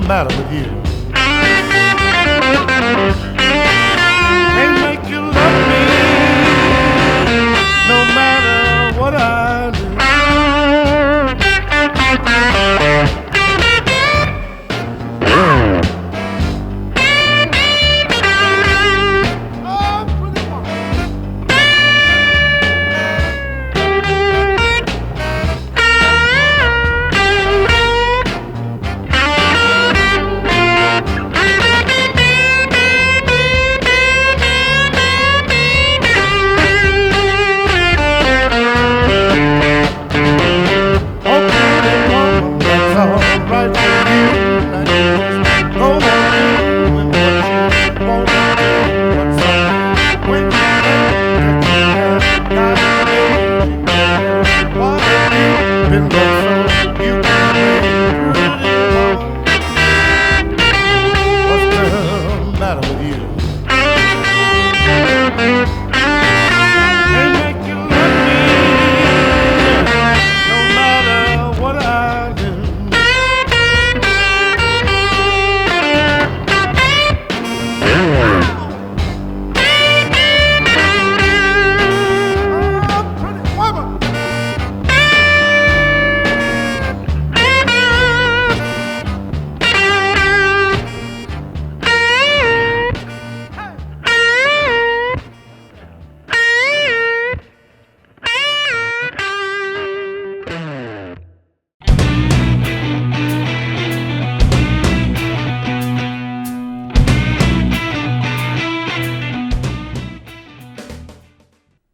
matter with you? Can't make you love me no matter what I do.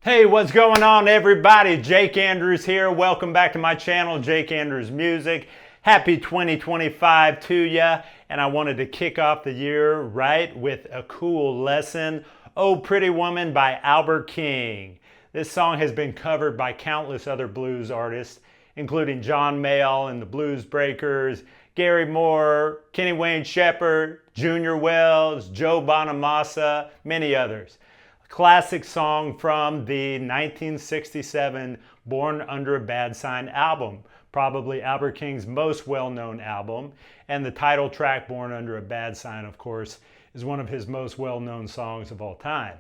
Hey, what's going on, everybody? Jake Andrews here. Welcome back to my channel, Jake Andrews Music. Happy 2025 to ya. And I wanted to kick off the year right with a cool lesson, Oh Pretty Woman by Albert King. This song has been covered by countless other blues artists, including John Mayall and the Blues Breakers, Gary Moore, Kenny Wayne Shepherd, Junior Wells, Joe Bonamassa, many others. Classic song from the 1967 Born Under a Bad Sign album, probably Albert King's most well-known album, and the title track Born Under a Bad Sign, of course, is one of his most well-known songs of all time.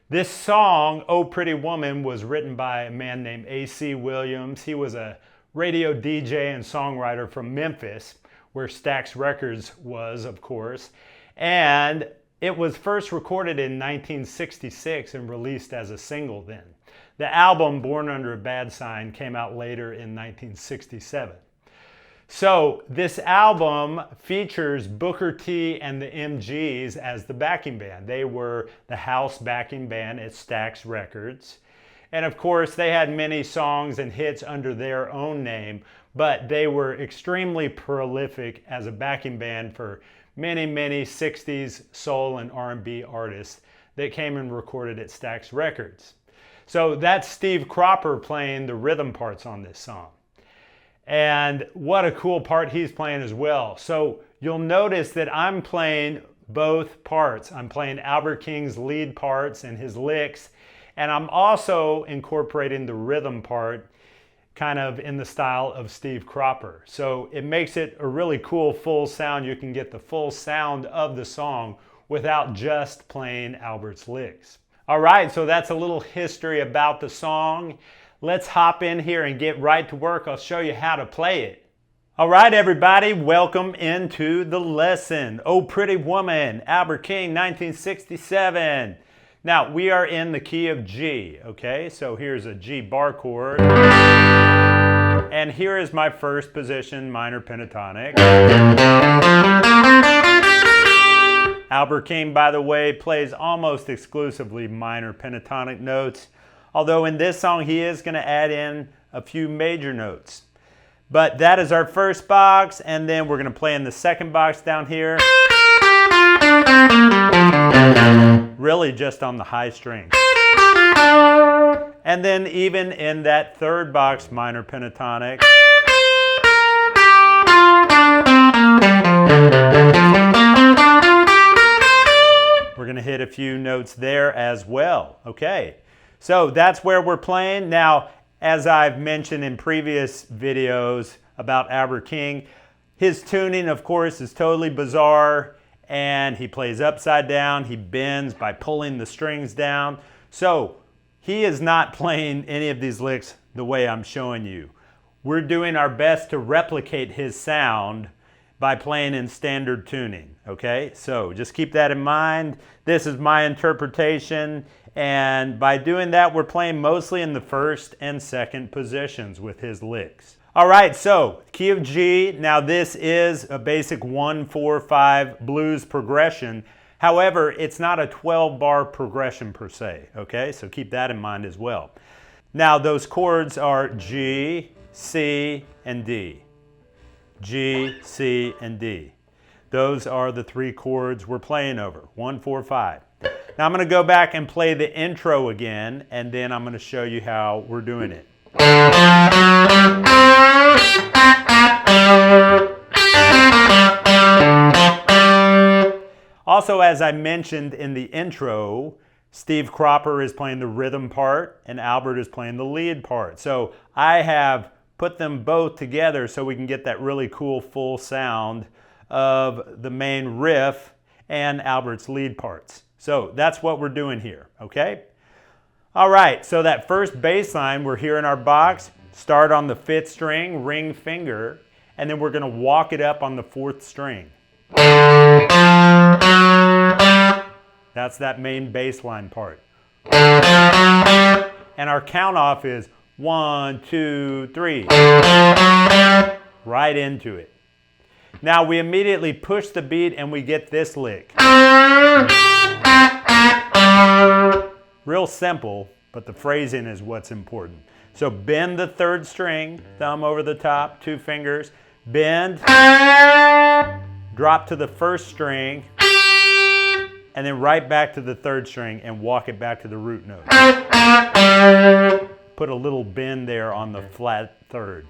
This song, Oh Pretty Woman, was written by a man named A.C. Williams. He was a radio DJ and songwriter from Memphis, where Stax Records was, of course, and it was first recorded in 1966 and released as a single then. The album, Born Under a Bad Sign, came out later in 1967. So this album features Booker T and the MGs as the backing band. They were the house backing band at Stax Records. And of course, they had many songs and hits under their own name, but they were extremely prolific as a backing band for many 60s soul and R&B artists that came and recorded at Stax Records. So that's Steve Cropper playing the rhythm parts on this song. And what a cool part he's playing as well. So you'll notice that I'm playing both parts. I'm playing Albert King's lead parts and his licks, and I'm also incorporating the rhythm part kind of in the style of Steve Cropper. So it makes it a really cool full sound. You can get the full sound of the song without just playing Albert's licks. All right, so that's a little history about the song. Let's hop in here and get right to work. I'll show you how to play it. All right, everybody, welcome into the lesson. Oh Pretty Woman, Albert King, 1967. Now, we are in the key of G, okay? So here's a G bar chord. And here is my first position, minor pentatonic. Albert King, by the way, plays almost exclusively minor pentatonic notes, although in this song he is going to add in a few major notes. But that is our first box, and then we're going to play in the second box down here. Really just on the high string. And then even in that third box, minor pentatonic. We're going to hit a few notes there as well. Okay, so that's where we're playing. Now, as I've mentioned in previous videos about Albert King, His tuning, of course, is totally bizarre, and he plays upside down. He bends by pulling the strings down. So he is not playing any of these licks the way I'm showing you. We're doing our best to replicate his sound by playing in standard tuning, okay? So just keep that in mind. This is my interpretation, and by doing that, we're playing mostly in the first and second positions with his licks. All right, so key of G. Now this is a basic 1-4-5 blues progression. However, it's not a 12-bar progression per se, okay? So keep that in mind as well. Now those chords are G, C, and D. G, C, and D. Those are the three chords we're playing over, 1-4-5. Now I'm going to go back and play the intro again, and then I'm going to show you how we're doing it. Also, as I mentioned in the intro, Steve Cropper is playing the rhythm part and Albert is playing the lead part. So I have put them both together so we can get that really cool full sound of the main riff and Albert's lead parts. So that's what we're doing here, okay? All right, so that first bass line, we're here in our box, start on the 5th string, ring finger, and then we're gonna walk it up on the 4th string. That's that main bass line part. And our count off is 1, 2, 3. Right into it. Now we immediately push the beat and we get this lick. Real simple, but the phrasing is what's important. So bend the 3rd string, thumb over the top, 2 fingers, bend, drop to the 1st string, and then right back to the 3rd string and walk it back to the root note. Put a little bend there on the flat 3rd.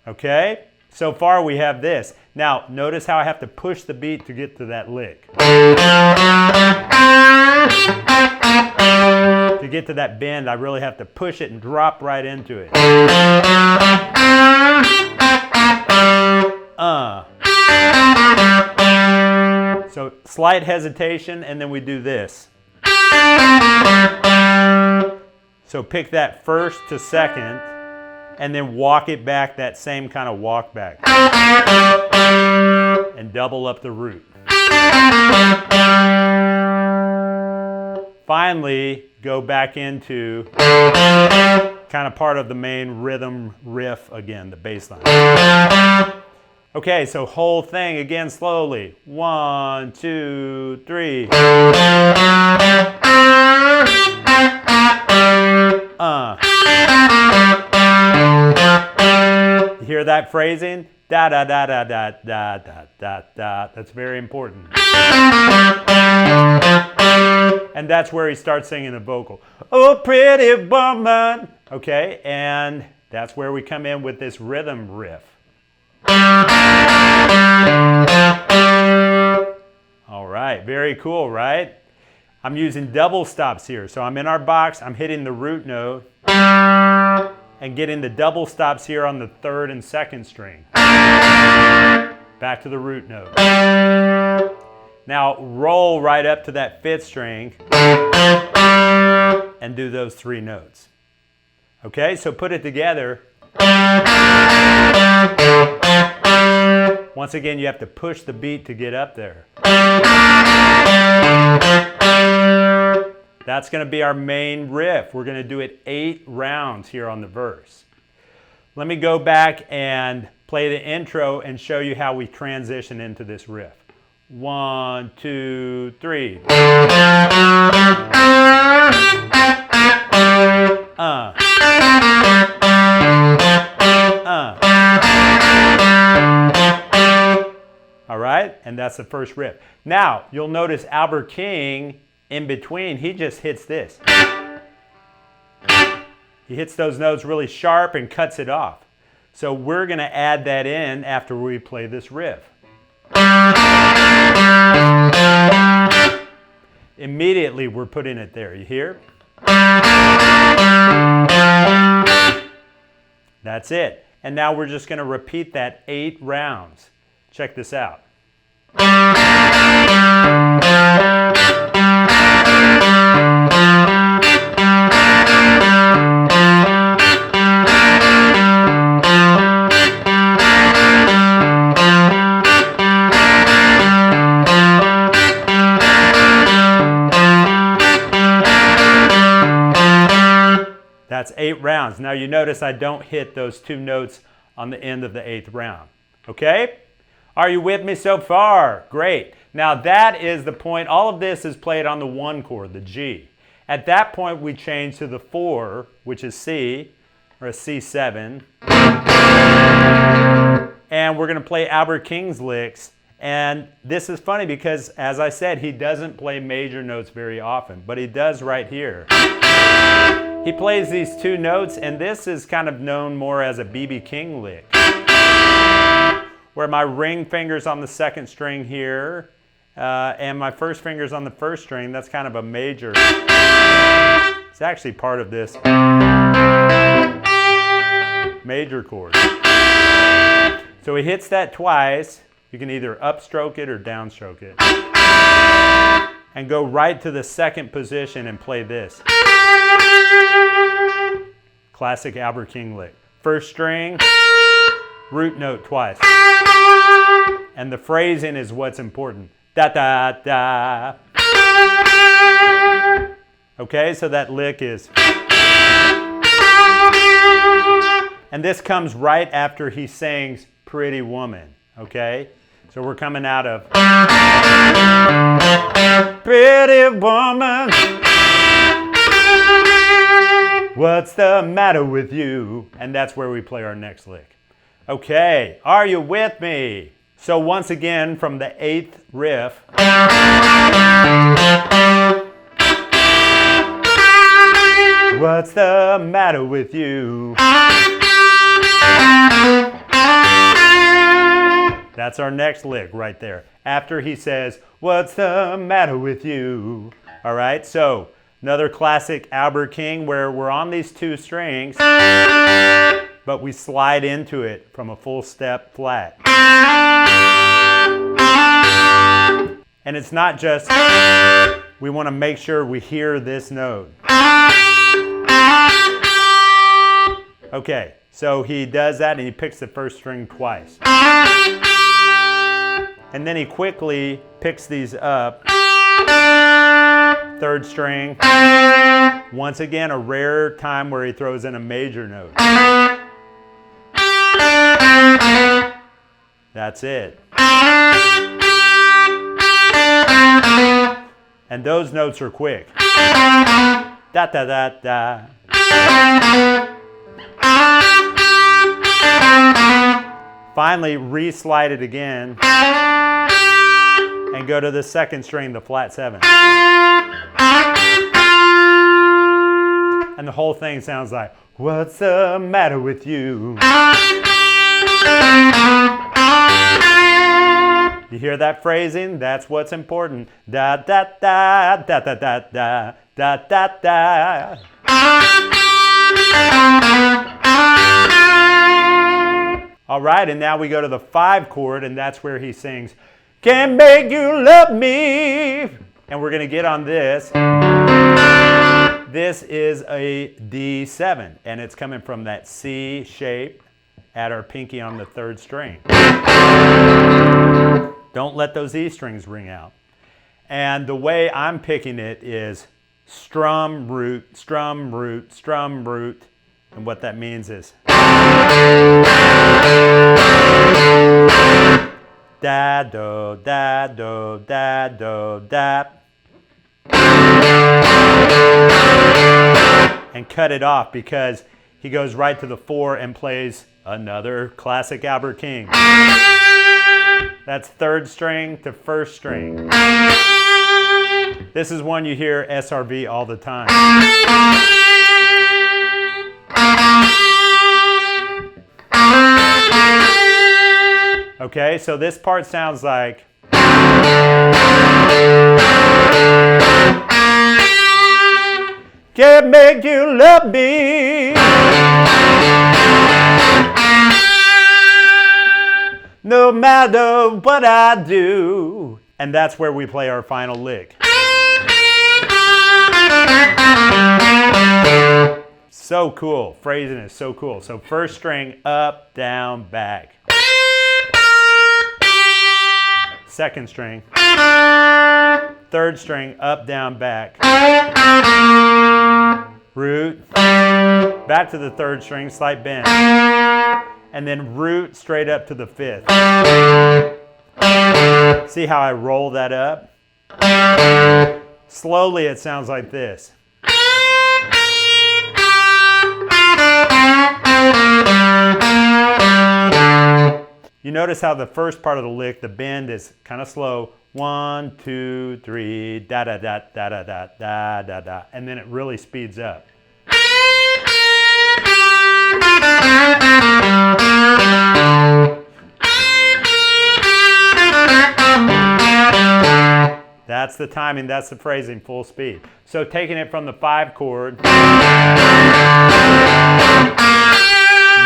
Okay, so far we have this. Now notice how I have to push the beat to get to that lick. To get to that bend, I really have to push it and drop right into it. So slight hesitation, and then we do this. So pick that 1st to 2nd, and then walk it back, that same kind of walk back. And double up the root. Finally, go back into kind of part of the main rhythm riff again, the bass line. Okay, so whole thing again slowly. 1, 2, 3. You hear that phrasing? Da da da da da da da da da. That's very important. And that's where he starts singing the vocal. Oh, pretty woman. Okay, and that's where we come in with this rhythm riff. All right, very cool, right? I'm using double stops here. So I'm in our box, I'm hitting the root note and getting the double stops here on the 3rd and 2nd string. Back to the root note. Now roll right up to that 5th string and do those 3 notes. Okay, so put it together. Once again, you have to push the beat to get up there. That's going to be our main riff. We're going to do it 8 rounds here on the verse. Let me go back and play the intro and show you how we transition into this riff. 1, 2, 3. All right, and that's the first riff. Now, you'll notice Albert King, in between, he just hits this. He hits those notes really sharp and cuts it off. So we're going to add that in after we play this riff. Immediately we're putting it there, you hear? That's it. And now we're just going to repeat that 8 rounds. Check this out. That's 8 rounds. Now you notice I don't hit those 2 notes on the end of the 8th round. Okay? Are you with me so far? Great. Now that is the point. All of this is played on the 1 chord, the G. At that point we change to the 4, which is C, or a C7. And we're going to play Albert King's licks. And this is funny because, as I said, he doesn't play major notes very often, but he does right here. He plays these 2 notes, and this is kind of known more as a B.B. King lick, where my ring finger's on the 2nd string here, and my 1st finger's on the 1st string. That's kind of a major. It's actually part of this major chord. So he hits that twice. You can either upstroke it or downstroke it. And go right to the 2nd position and play this. Classic Albert King lick. 1st string, root note twice. And the phrasing is what's important. Da da da. Okay, so that lick is. And this comes right after he sings Pretty Woman. Okay? So we're coming out of Pretty Woman, what's the matter with you? And that's where we play our next lick. Okay, are you with me? So once again, from the 8th riff. What's the matter with you? That's our next lick right there. After he says, what's the matter with you? All right, so another classic Albert King where we're on these 2 strings, but we slide into it from a full step flat. And it's not just, we want to make sure we hear this note. Okay, so he does that and he picks the 1st string twice. And then he quickly picks these up. 3rd string. Once again, a rare time where he throws in a major note. That's it. And those notes are quick. Da da da da. Finally, re-slide it again and go to the 2nd string, the flat 7. And the whole thing sounds like, what's the matter with you? You hear that phrasing? That's what's important. Da da da da da da da da da da. All right, and now we go to the 5 chord, and that's where he sings, Can't Make You Love Me. And we're going to get on this. This is a D7, and it's coming from that C shape at our pinky on the 3rd string. Don't let those E strings ring out. And the way I'm picking it is strum, root, strum, root, strum, root. And what that means is da do da do da do da, and cut it off because he goes right to the 4 and plays another classic Albert King. That's 3rd string to 1st string. This is one you hear SRV all the time. Okay, so this part sounds like. Can't make you love me. no matter what I do. And that's where we play our final lick. So cool. Phrasing is so cool. So first string, up, down, back. Second string. Third string, up, down, back. Root. Back to the third string, slight bend. And then root straight up to the fifth. See how I roll that up? Slowly it sounds like this. You notice how the first part of the lick, the bend is kind of slow. 1, 2, 3, da da da da da da da da da, and then it really speeds up. That's the timing, that's the phrasing, full speed. So taking it from the 5 chord.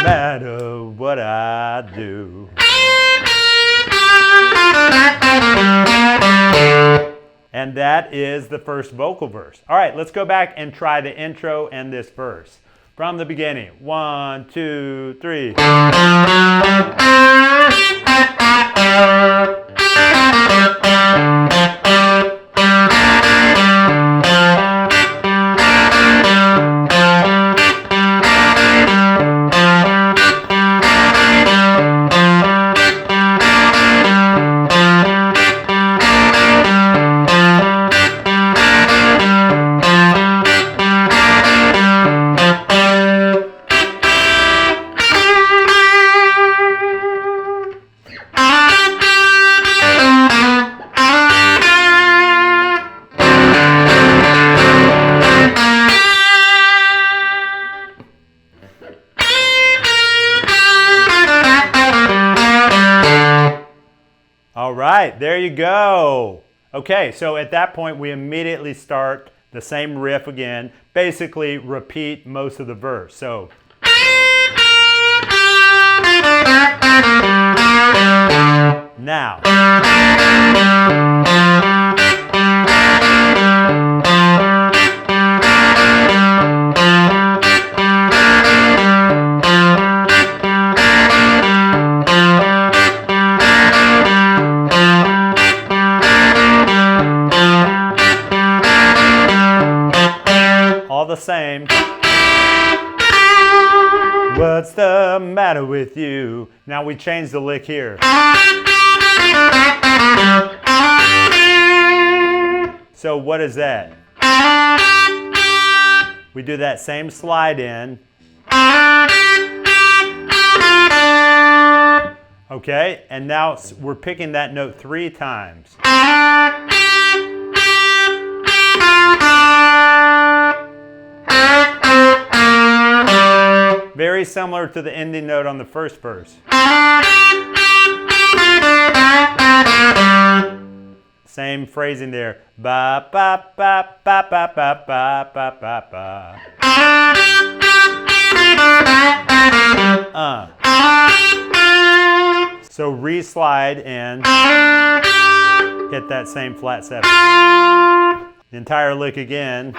Matter what I do. And that is the first vocal verse. All right, let's go back and try the intro and this verse. From the beginning. 1, 2, 3. All right, there you go. Okay, so at that point we immediately start the same riff again, basically repeat most of the verse. So now. The same. What's the matter with you? Now we change the lick here. So what is that? We do that same slide in. Okay, and now we're picking that note 3 times. Very similar to the ending note on the first verse. Same phrasing there. Ba ba ba ba ba ba ba ba ba ba. So re-slide and hit that same flat 7. The entire lick again.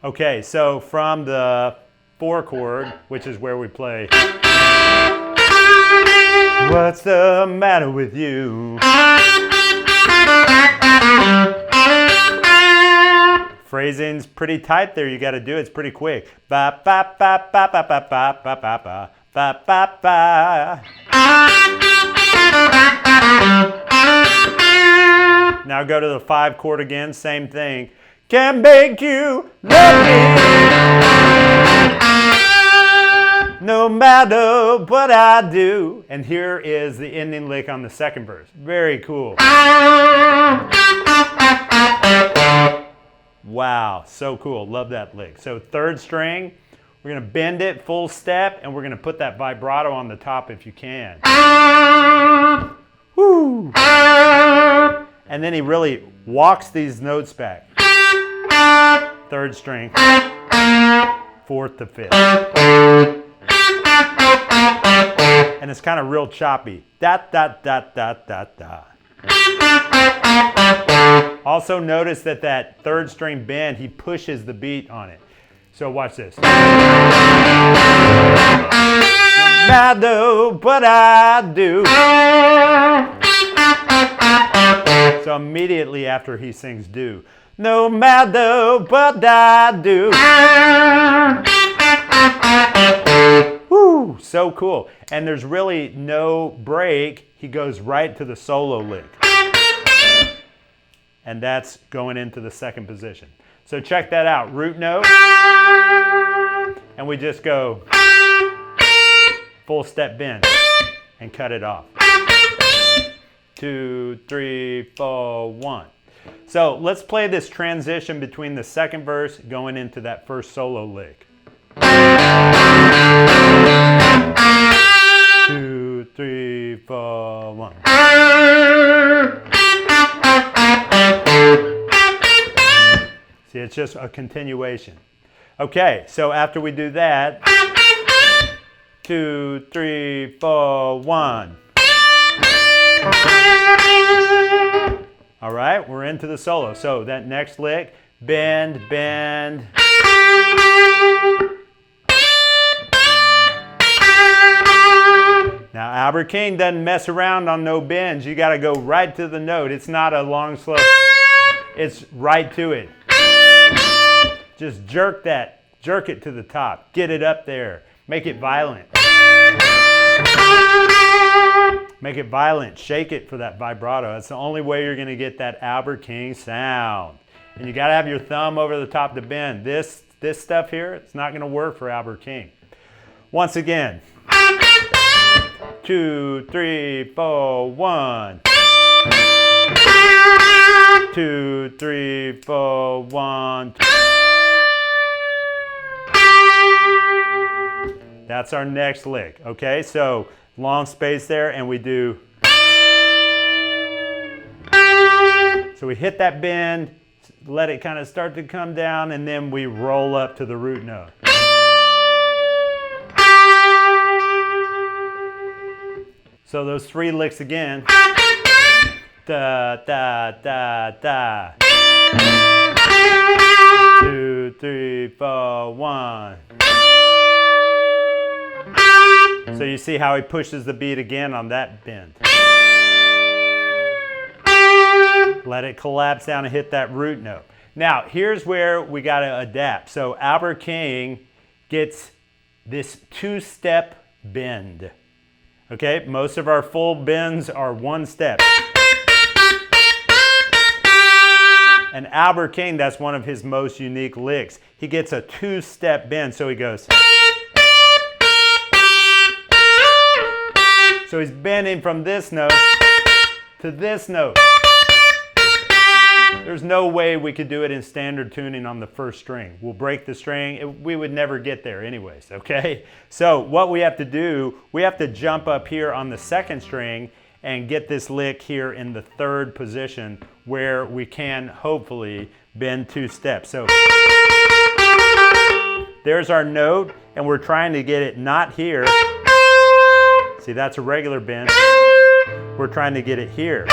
Okay, so from the 4 chord, which is where we play. What's the matter with you? Phrasing's pretty tight there. You got to do it. It's pretty quick. Ba ba ba ba ba ba ba ba ba ba ba ba ba. Now go to the 5 chord again. Same thing. Can make you love me, no matter what I do. And here is the ending lick on the second verse. Very cool. Wow, so cool. Love that lick. So third string, we're going to bend it full step, and we're going to put that vibrato on the top if you can. Woo. And then he really walks these notes back. Third string, 4th to 5th. And it's kind of real choppy. Da, da, da, da, da, da. Also notice that that 3rd string bend, he pushes the beat on it. So watch this. I do what I do. So immediately after he sings do, no matter what I do. Woo, so cool. And there's really no break. He goes right to the solo lick. And that's going into the 2nd position. So check that out. Root note. And we just go full step bend and cut it off. 2, 3, 4, 1. So let's play this transition between the 2nd verse going into that 1st solo lick. 2, 3, 4, 1. See, it's just a continuation. Okay, so after we do that, 2, 3, 4, 1. All right, we're into the solo. So that next lick, bend, bend. Now Albert King doesn't mess around on no bends. You got to go right to the note. It's not a long, slow. It's right to it. Just jerk it to the top. Get it up there. Make it violent. Make it violent. Shake it for that vibrato. That's the only way you're going to get that Albert King sound. And you got to have your thumb over the top to bend. This stuff here, it's not going to work for Albert King. Once again. 2, 3, 4, 1. 2, 3, 4, 1. That's our next lick. Okay, so long space there, and we do. So we hit that bend, let it kind of start to come down, and then we roll up to the root note. So those 3 licks again. Da, da, da, da. 2, 3, 4, 1. So you see how he pushes the beat again on that bend. Let it collapse down and hit that root note. Now, here's where we got to adapt. So Albert King gets this 2-step bend. Okay, most of our full bends are 1 step. And Albert King, that's one of his most unique licks. He gets a 2-step bend, so he goes. So he's bending from this note to this note. There's no way we could do it in standard tuning on the 1st string. We'll break the string. We would never get there anyways, okay? So what we have to do, we have to jump up here on the 2nd string and get this lick here in the 3rd position where we can hopefully bend 2 steps. So there's our note, and we're trying to get it not here. See, that's a regular bend. We're trying to get it here.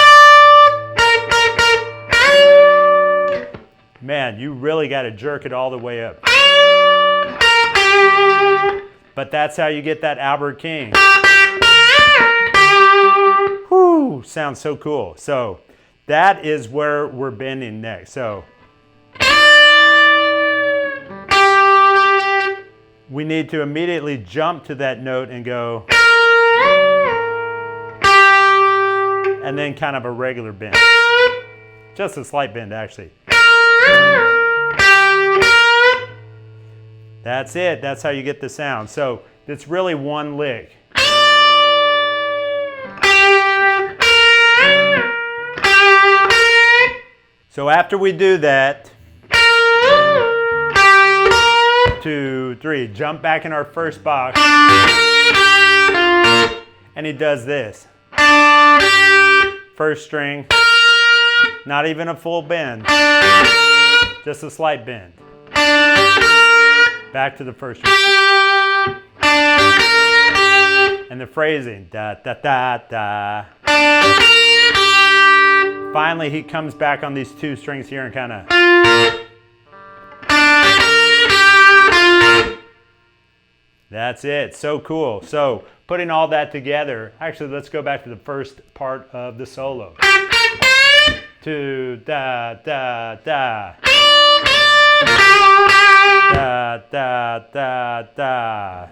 Man, you really got to jerk it all the way up. But that's how you get that Albert King. Whew, sounds so cool. So that is where we're bending next. So we need to immediately jump to that note and go. And then kind of a regular bend. Just a slight bend, actually. That's it. That's how you get the sound. So it's really 1 lick. So after we do that, 2, 3, jump back in our 1st box. And he does this. 1st string, not even a full bend, just a slight bend. Back to the first string. And the phrasing, da da da da. Finally, he comes back on these two strings here and kind of. That's it. So cool. So putting all that together, actually, let's go back to the first part of the solo. To da da da. Da da da da.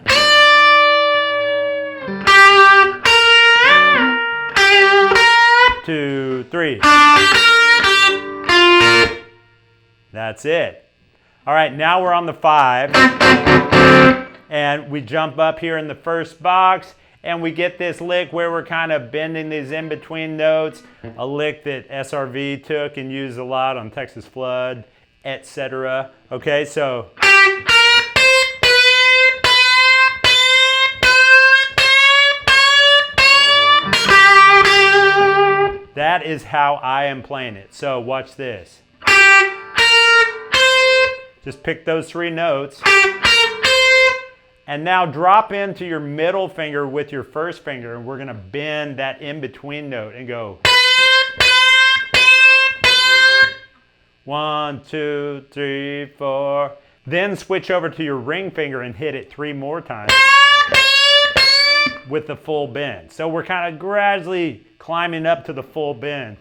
2, 3. That's it. All right, now we're on the 5. And we jump up here in the first box and we get this lick where we're kind of bending these in-between notes, a lick that SRV took and used a lot on Texas Flood, etc. Okay, so that is how I am playing it. So watch this. Just pick those 3 notes. And now drop into your middle finger with your first finger, and we're going to bend that in-between note and go 1, 2, 3, 4. Then switch over to your ring finger and hit it 3 more times with the full bend. So we're kind of gradually climbing up to the full bend.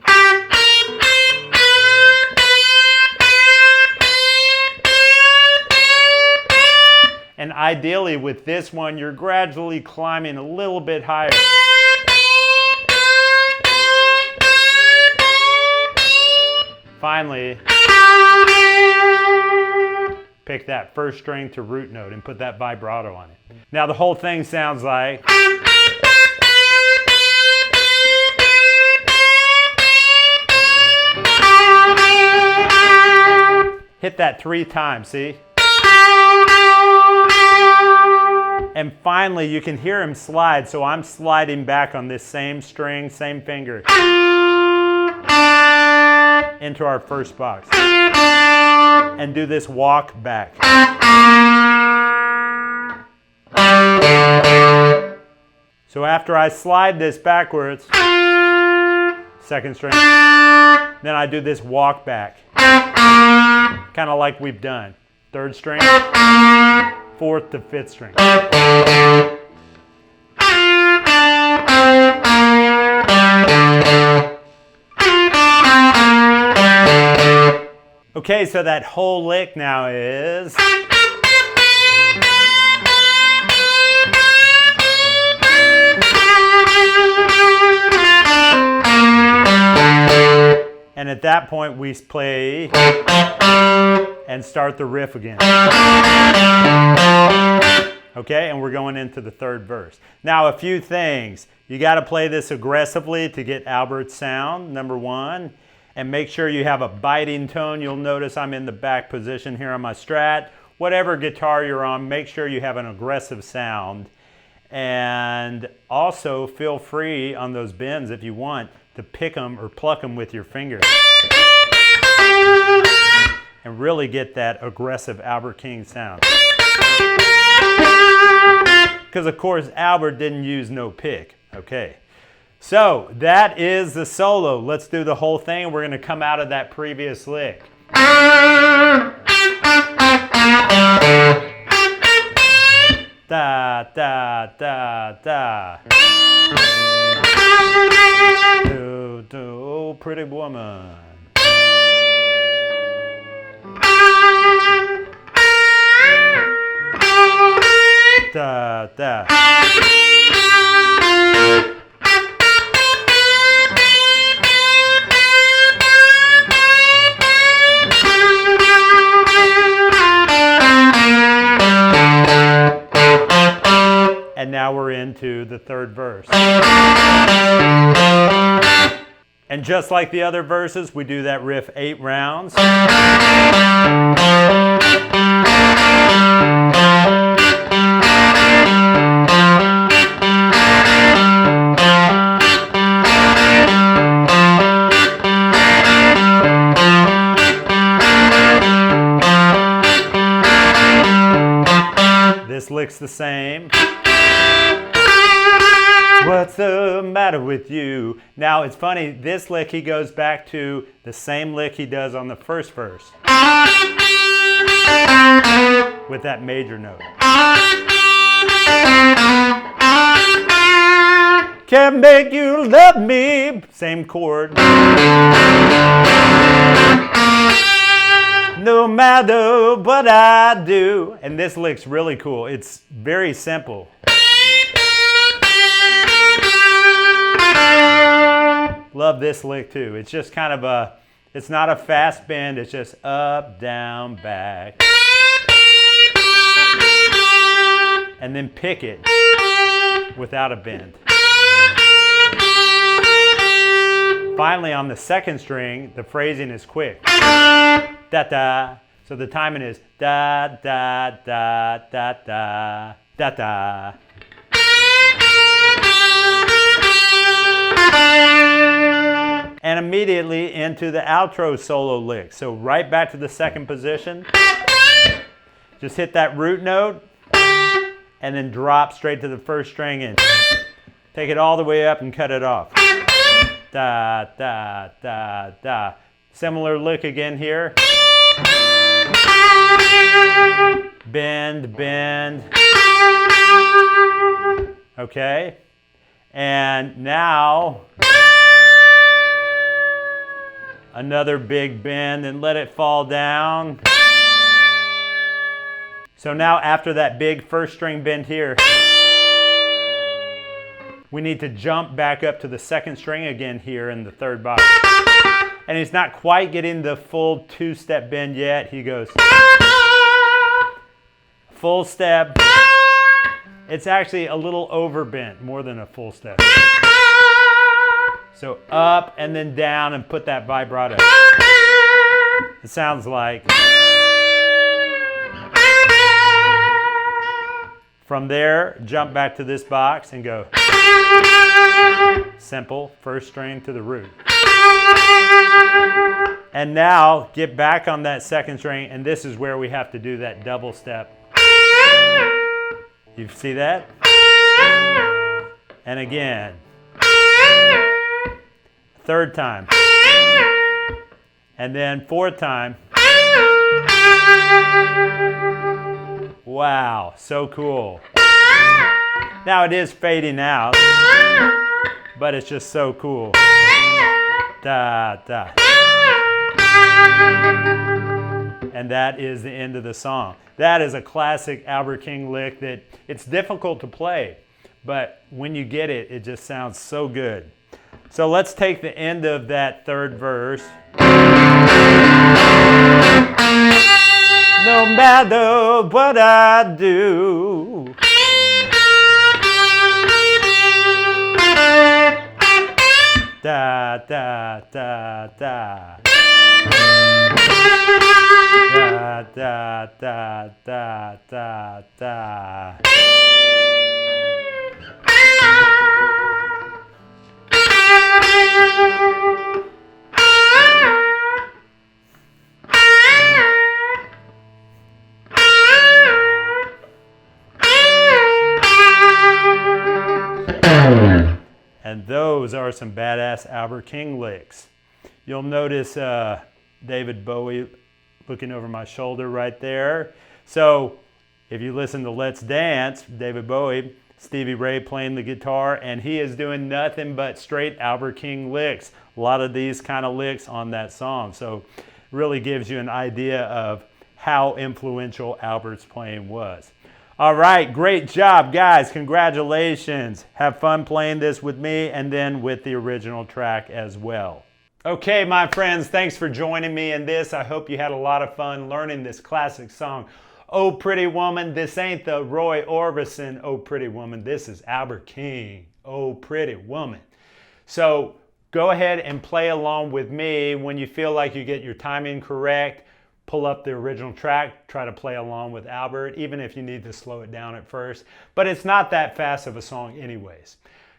And ideally with this one, you're gradually climbing a little bit higher. Finally, pick that first string to root note and put that vibrato on it. Now the whole thing sounds like. Hit that 3 times, see? And finally, you can hear him slide, so I'm sliding back on this same string, same finger, into our first box. And do this walk back. So after I slide this backwards, second string, then I do this walk back. Kind of like we've done. Third string, 4th to 5th string. Okay, so that whole lick now is. And at that point we play and start the riff again. Okay, and we're going into the third verse. Now a few things. You got to play this aggressively to get Albert's sound, number 1. And make sure you have a biting tone. You'll notice I'm in the back position here on my Strat. Whatever guitar you're on, make sure you have an aggressive sound. And also feel free on those bends if you want to pick them or pluck them with your fingers. And really get that aggressive Albert King sound. Because of course Albert didn't use no pick. Okay. So that is the solo. Let's do the whole thing. We're going to come out of that previous lick. Da, da, da, da. Do, do, pretty woman. Da, da. And now we're into the third verse. And just like the other verses, we do that riff 8 rounds. Most licks the same. What's the matter with you? Now it's funny, this lick he goes back to the same lick he does on the first verse with that major note. Can't make you love me. Same chord. No matter what I do. And this lick's really cool. It's very simple. Love this lick too. It's just kind of a, it's not a fast bend. It's just up, down, back. And then pick it without a bend. Finally, on the second string, the phrasing is quick. Da-da. So the timing is da-da-da-da-da, da-da. And immediately into the outro solo lick. So right back to the second position. Just hit that root note and then drop straight to the first string and take it all the way up and cut it off. Da, da, da, da. Similar lick again here. Bend, bend. Okay. And now another big bend and let it fall down. So now after that big first string bend here, we need to jump back up to the second string again here in the third box. And he's not quite getting the full two-step bend yet. He goes full step. It's actually a little overbent, more than a full step. So up and then down and put that vibrato. It sounds like. From there, jump back to this box and go simple, first string to the root. And now get back on that second string, and this is where we have to do that double step. You see that? And again. Third time. And then fourth time. Wow, so cool. Now it is fading out, but it's just so cool. Da, da. And that is the end of the song. That is a classic Albert King lick that it's difficult to play, but when you get it, it just sounds so good. So let's take the end of that third verse. No matter what I do, da da da da, da da da da da da. And those are some badass Albert King licks. You'll notice David Bowie looking over my shoulder right there. So if you listen to Let's Dance, David Bowie, Stevie Ray playing the guitar, and he is doing nothing but straight Albert King licks. A lot of these kind of licks on that song. So really gives you an idea of how influential Albert's playing was. All right, great job, guys. Congratulations. Have fun playing this with me and then with the original track as well. Okay, my friends, thanks for joining me in this. I hope you had a lot of fun learning this classic song. Oh, Pretty Woman. This ain't the Roy Orbison, Oh, Pretty Woman. This is Albert King, Oh, Pretty Woman. So go ahead and play along with me. When you feel like you get your timing correct, pull up the original track, try to play along with Albert, even if you need to slow it down at first. But it's not that fast of a song anyways.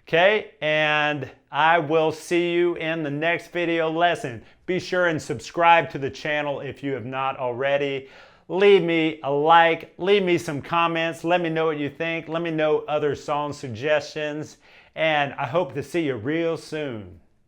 Okay, and I will see you in the next video lesson. Be sure and subscribe to the channel if you have not already. leave me a like, leave me some comments, let me know what you think, let me know other song suggestions, and I hope to see you real soon.